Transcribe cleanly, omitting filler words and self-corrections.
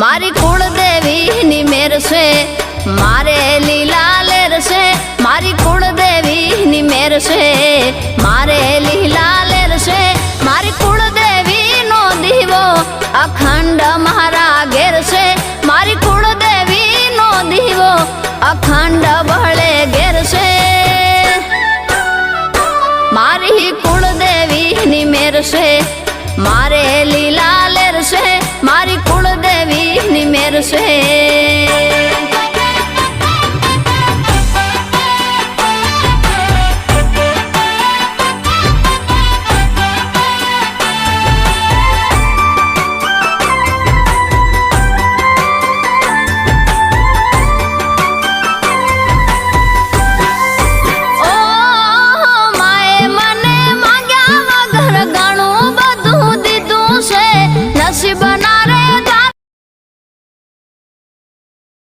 मारी कुलदेवी नी मेर से मारे लीला लेर से मारी कुलदेवी नी मेर से मारे लीला लेर से मारी कुलदेवी नो दीवो अखंड मारा घेर से मारी कुलदेवी नो दीवो अखंड बहले घेर से मारी कुलदेवी नी मेर से